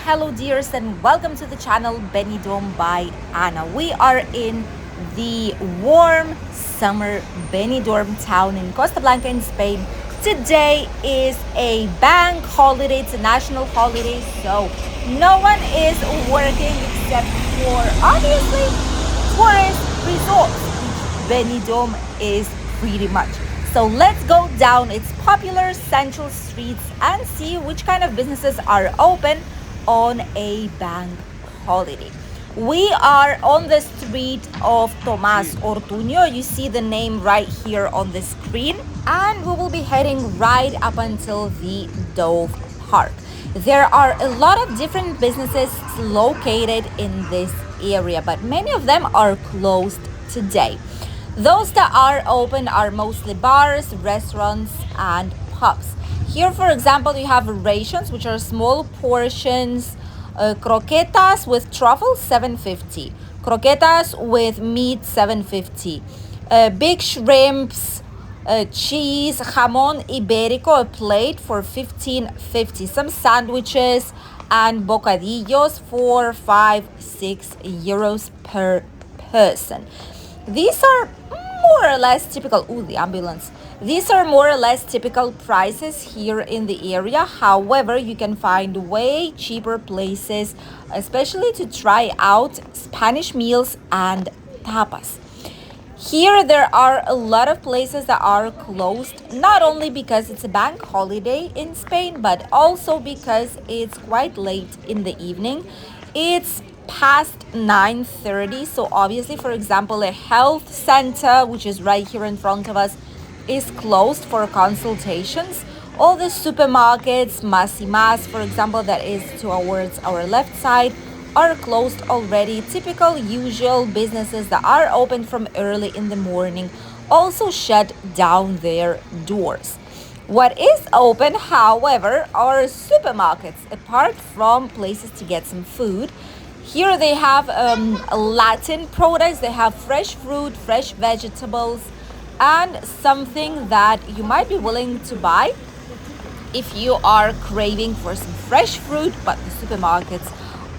hello dears, and welcome to the channel Benidorm by Anna. We are in the warm summer Benidorm town in Costa Blanca in Spain. Today is a bank holiday, it's a national holiday, so no one is working except for obviously tourist resorts, which Benidorm is pretty much. So let's go down its popular central streets and see which kind of businesses are open on a bank holiday. We are on the street of Tomás Ortuño. You see the name right here on the screen. And we will be heading right up until the Dove Park. There are a lot of different businesses located in this area, but many of them are closed today. Those that are open are mostly bars, restaurants, and pubs. Here, for example, you have rations, which are small portions, croquetas with truffle, 7.50. Croquetas with meat, 7.50. Big shrimps, cheese, jamón ibérico, a plate for 15.50. Some sandwiches and bocadillos for 5-6 euros per person. These are more or less typical. Ooh, the ambulance. These are more or less typical prices here in the area. However, you can find way cheaper places, especially to try out Spanish meals and tapas. Here there are a lot of places that are closed, not only because it's a bank holiday in Spain, but also because it's quite late in the evening. It's past 9:30, so obviously, for example, a health center, which is right here in front of us, is closed for consultations. All the supermarkets, Más y Más, for example, that is towards our left side, are closed already. Typical usual businesses that are open from early in the morning also shut down their doors. What is open, however, are supermarkets, apart from places to get some food. Here they have Latin products, they have fresh fruit, fresh vegetables, and something that you might be willing to buy if you are craving for some fresh fruit, but the supermarkets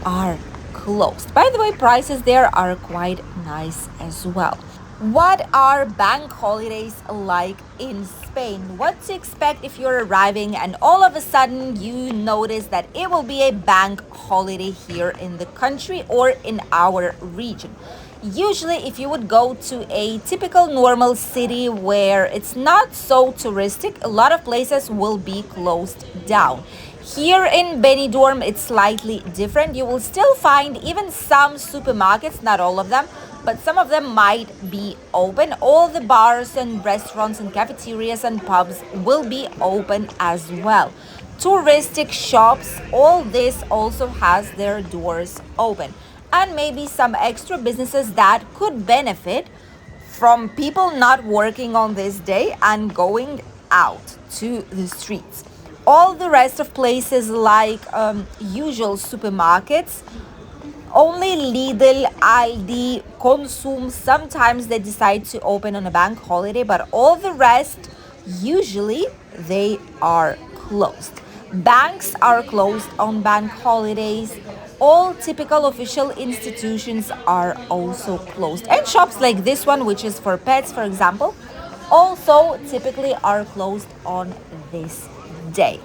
are closed. By the way, prices there are quite nice as well. What are bank holidays like in Spain? What to expect if you're arriving and all of a sudden you notice that it will be a bank holiday here in the country or in our region? Usually, if you would go to a typical normal city where it's not so touristic, a lot of places will be closed down. Here in Benidorm, it's slightly different. You will still find even some supermarkets, not all of them, but some of them might be open. All the bars and restaurants and cafeterias and pubs will be open as well. Touristic shops, all this also has their doors open. And maybe some extra businesses that could benefit from people not working on this day and going out to the streets. All the rest of places like usual supermarkets, only Lidl, Aldi, Consum, sometimes they decide to open on a bank holiday, but all the rest, usually they are closed. Banks are closed on bank holidays. All typical official institutions are also closed. And shops like this one, which is for pets, for example, also typically are closed on this day.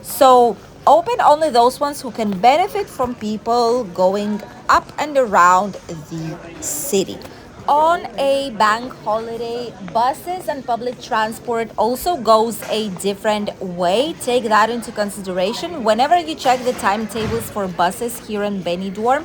So open only those ones who can benefit from people going up and around the city. On a bank holiday, buses and public transport also goes a different way. Take that into consideration. Whenever you check the timetables for buses here in Benidorm,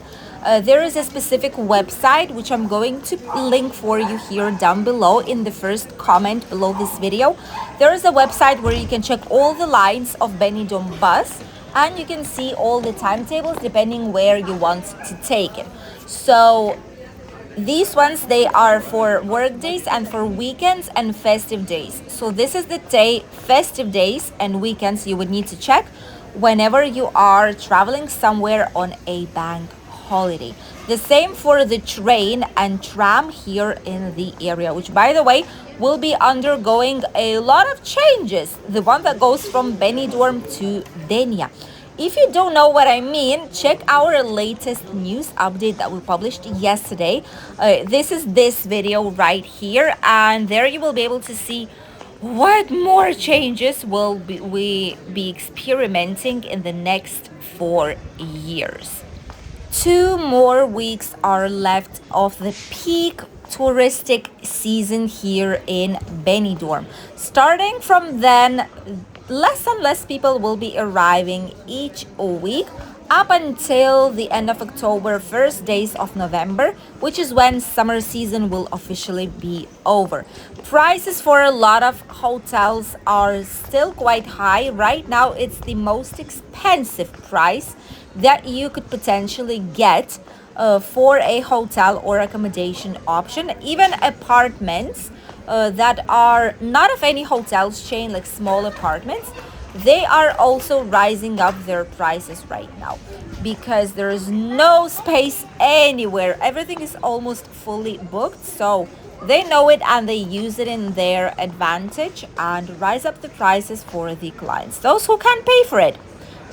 there is a specific website which I'm going to link for you here down below in the first comment below this video. There is a website where you can check all the lines of Benidorm bus and you can see all the timetables depending where you want to take it. So these ones, they are for work days and for weekends and festive days. So this is the day, festive days and weekends you would need to check whenever you are traveling somewhere on a bank holiday. The same for the train and tram here in the area, which by the way will be undergoing a lot of changes. The one that goes from Benidorm to Denia. If you don't know what I mean, check our latest news update that we published yesterday. This is this video right here, and there you will be able to see what more changes we be experimenting in the next 4 years. 2 more weeks are left of the peak touristic season here in Benidorm. Starting from then, less and less people will be arriving each week up until the end of October, first days of November, which is when summer season will officially be over. Prices for a lot of hotels are still quite high. Right now, it's the most expensive price that you could potentially get for a hotel or accommodation option. Even apartments that are not of any hotels chain, like small apartments, they are also rising up their prices right now because there is no space anywhere. Everything is almost fully booked, so they know it and they use it in their advantage and rise up the prices for the clients. Those who can pay for it,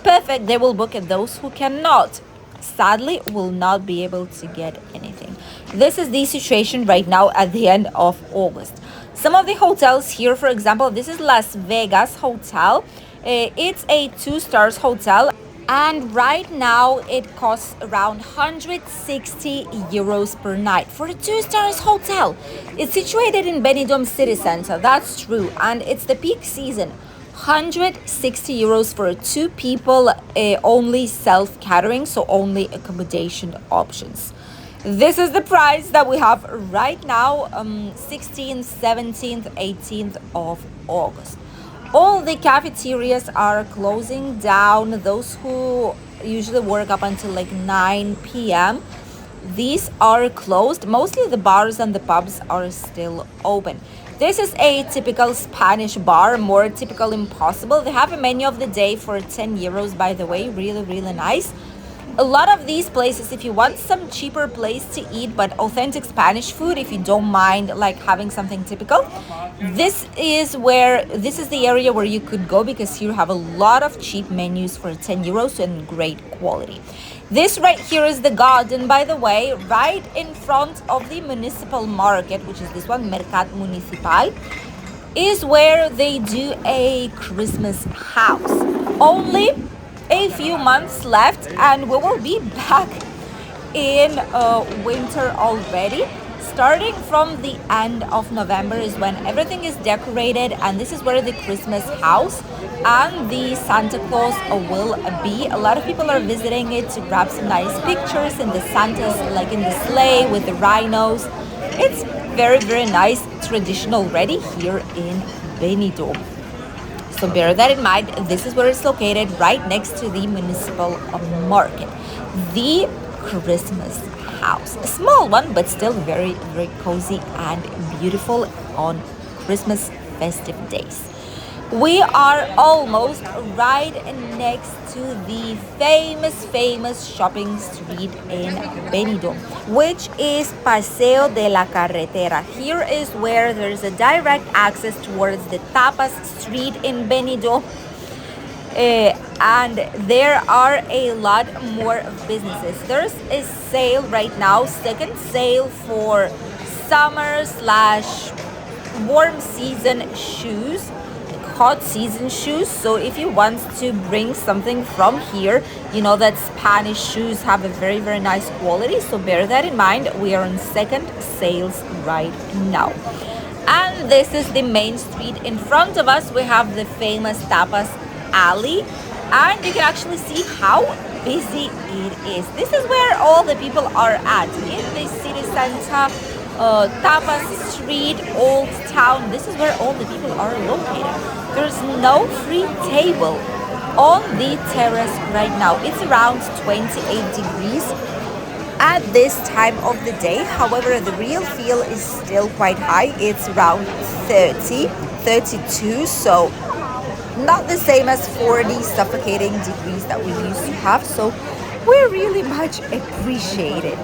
perfect, they will book it. Those who cannot, sadly, will not be able to get anything. This is the situation right now at the end of August. Some of the hotels here, for example, this is Las Vegas Hotel. It's a 2 stars hotel, and right now it costs around 160 euros per night for a 2 stars hotel. It's situated in Benidorm city center, that's true, and it's the peak season. 160 euros for 2 people, only self-catering, so only accommodation options. This is the price that we have right now, 16th, 17th, 18th of August. All the cafeterias are closing down. Those who usually work up until like 9 p.m., these are closed. Mostly the bars and the pubs are still open. This is a typical Spanish bar, more typical impossible. They have a menu of the day for 10 euros, by the way, really, really nice. A lot of these places, if you want some cheaper place to eat but authentic Spanish food, if you don't mind like having something typical, this is the area where you could go, because here you have a lot of cheap menus for 10 euros and great quality. This right here is the garden, by the way, right in front of the municipal market, which is this one, Mercat Municipal, is where they do a Christmas house. Only a few months left and we will be back in winter already. Starting from the end of November is when everything is decorated, and this is where the Christmas house and the Santa Claus will be. A lot of people are visiting it to grab some nice pictures in the Santas, like in the sleigh with the rhinos. It's very, very nice, traditional already here in Benidorm. So bear that in mind. This is where it's located, right next to the municipal market. The Christmas house. A small one, but still very, very cozy and beautiful on Christmas festive days. We are almost right next to the famous shopping street in Benidorm, which is Paseo de la Carretera. Here is where there's a direct access towards the Tapas street in Benidorm. And there are a lot more businesses. There's a sale right now, second sale for summer / warm season shoes, hot season shoes. So if you want to bring something from here, you know that Spanish shoes have a very, very nice quality, so bear that in mind. We are on second sales right now. And this is the main street. In front of us we have the famous Tapas alley, and you can actually see how busy it is. This is where all the people are at in the city center, Tapas Street, Old Town. This is where all the people are located. There's no free table on the terrace right now. It's around 28 degrees at this time of the day. However, the real feel is still quite high. It's around 30, 32, so not the same as 40 suffocating degrees that we used to have. So we really much appreciate it.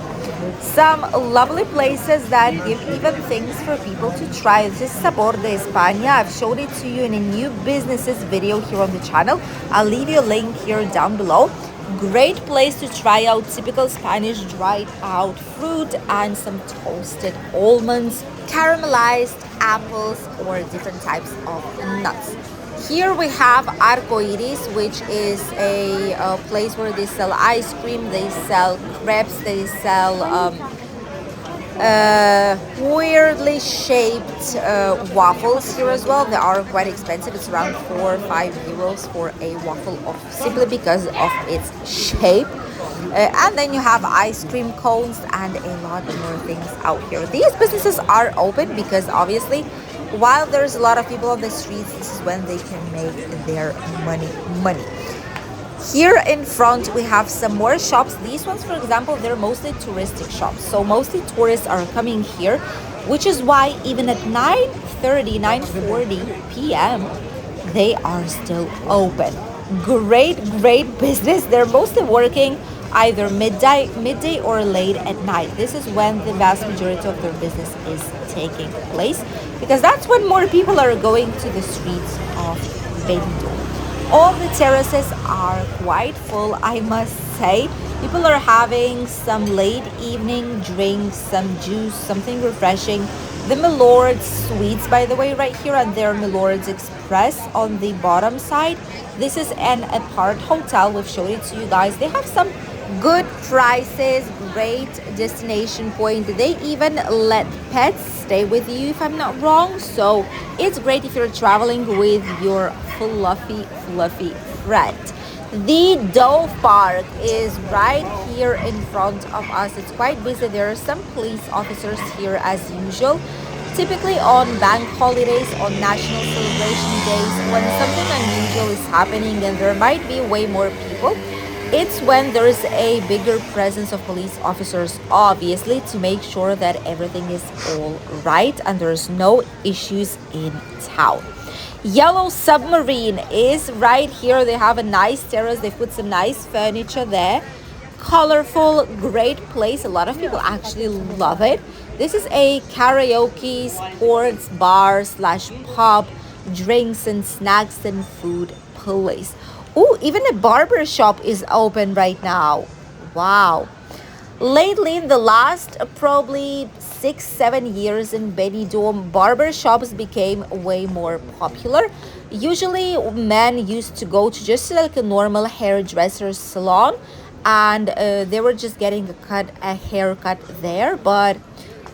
Some lovely places that give even things for people to try. This is Sabor de España. I've showed it to you in a new businesses video here on the channel. I'll leave you a link here down below. Great place to try out typical Spanish dried out fruit and some toasted almonds, caramelized apples, or different types of nuts. Here we have Arcoiris, which is a place where they sell ice cream, they sell crepes, they sell weirdly shaped waffles here as well. They are quite expensive. It's around 4 or 5 euros for a waffle, simply because of its shape. And then you have ice cream cones and a lot more things out here. These businesses are open because obviously while there's a lot of people on the streets, this is when they can make their money. Here in front we have some more shops. These ones, for example, they're mostly touristic shops, so mostly tourists are coming here, which is why even at 9:40 p.m. they are still open. Great business. They're mostly working either midday or late at night. This is when the vast majority of their business is taking place, because that's when more people are going to the streets of Benidorm. All the terraces are quite full, I must say. People are having some late evening drinks, some juice, something refreshing. The Milord's Suites, by the way, right here, and their Milord's Express on the bottom side. This is an apart hotel. We've showed it to you guys. They have some good prices, great destination point. They even let pets stay with you, if I'm not wrong. So it's great if you're traveling with your fluffy friend. The Dove Park is right here in front of us. It's quite busy. There are some police officers here as usual. Typically on bank holidays, on national celebration days, when something unusual is happening and there might be way more people, it's when there's a bigger presence of police officers, obviously, to make sure that everything is all right and there's no issues in town. Yellow Submarine is right here. They have a nice terrace. They put some nice furniture there. Colorful, great place. A lot of people actually love it. This is a karaoke, sports bar / pub, drinks and snacks and food place. Oh, even a barber shop is open right now. Wow. Lately, in the last probably 6-7 years in Benidorm, barber shops became way more popular. Usually, men used to go to just like a normal hairdresser's salon, and they were just getting a haircut there. But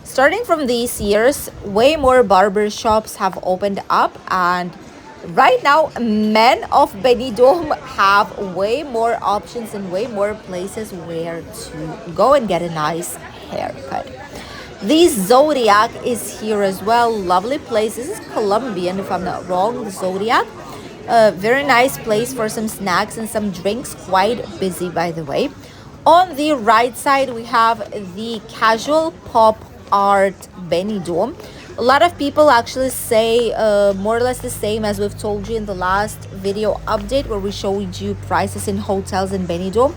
starting from these years, way more barber shops have opened up, and right now, men of Benidorm have way more options and way more places where to go and get a nice haircut. The Zodiac is here as well. Lovely place. This is Colombian, if I'm not wrong. The Zodiac. Very nice place for some snacks and some drinks. Quite busy, by the way. On the right side, we have the Casual Pop Art Benidorm. A lot of people actually say more or less the same as we've told you in the last video update where we showed you prices in hotels in Benidorm.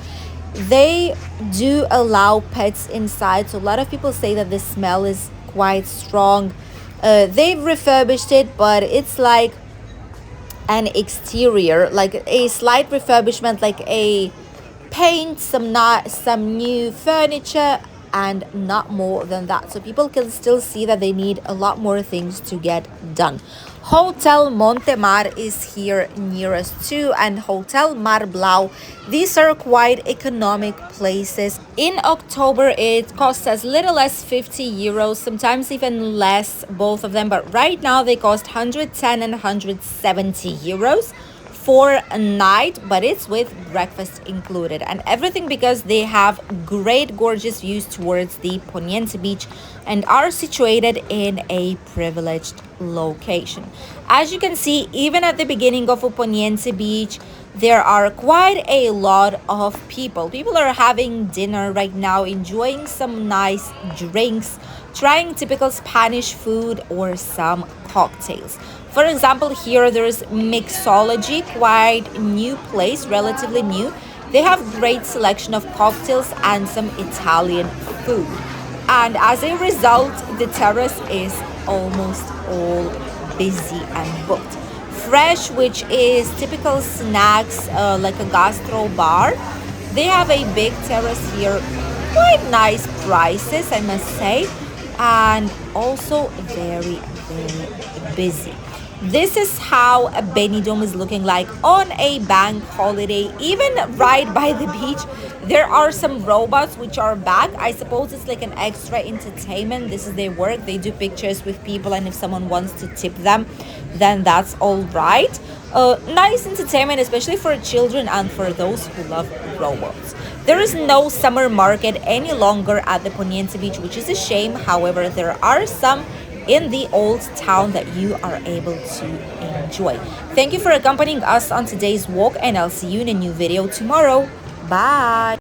They do allow pets inside, so a lot of people say that the smell is quite strong. They've refurbished it, but it's like an exterior, like a slight refurbishment, like a paint, some new furniture, and not more than that. So people can still see that they need a lot more things to get done. Hotel Montemar is here near us too, and Hotel Mar Blau. These are quite economic places. In October, it costs as little as 50 euros, sometimes even less, both of them. But right now, they cost 110 and 170 euros for a night, but it's with breakfast included and everything, because they have great gorgeous views towards the Poniente beach and are situated in a privileged location. As you can see, even at the beginning of Poniente beach, there are quite a lot of people. People are having dinner right now, enjoying some nice drinks, trying typical Spanish food or some cocktails. For example, here there's Mixology, quite new place, relatively new. They have great selection of cocktails and some Italian food. And as a result, the terrace is almost all busy and booked. Fresh, which is typical snacks like a gastro bar. They have a big terrace here, quite nice prices, I must say, and also very, very busy. This is how a Benidorm is looking like on a bank holiday, even right by the beach. There are some robots which are back. I suppose it's like an extra entertainment. This is their work. They do pictures with people, and if someone wants to tip them, then that's all right. Nice entertainment, especially for children and for those who love robots. There is no summer market any longer at the Poniente Beach, which is a shame. However, there are some in the old town that you are able to enjoy. Thank you for accompanying us on today's walk, and I'll see you in a new video tomorrow. Bye.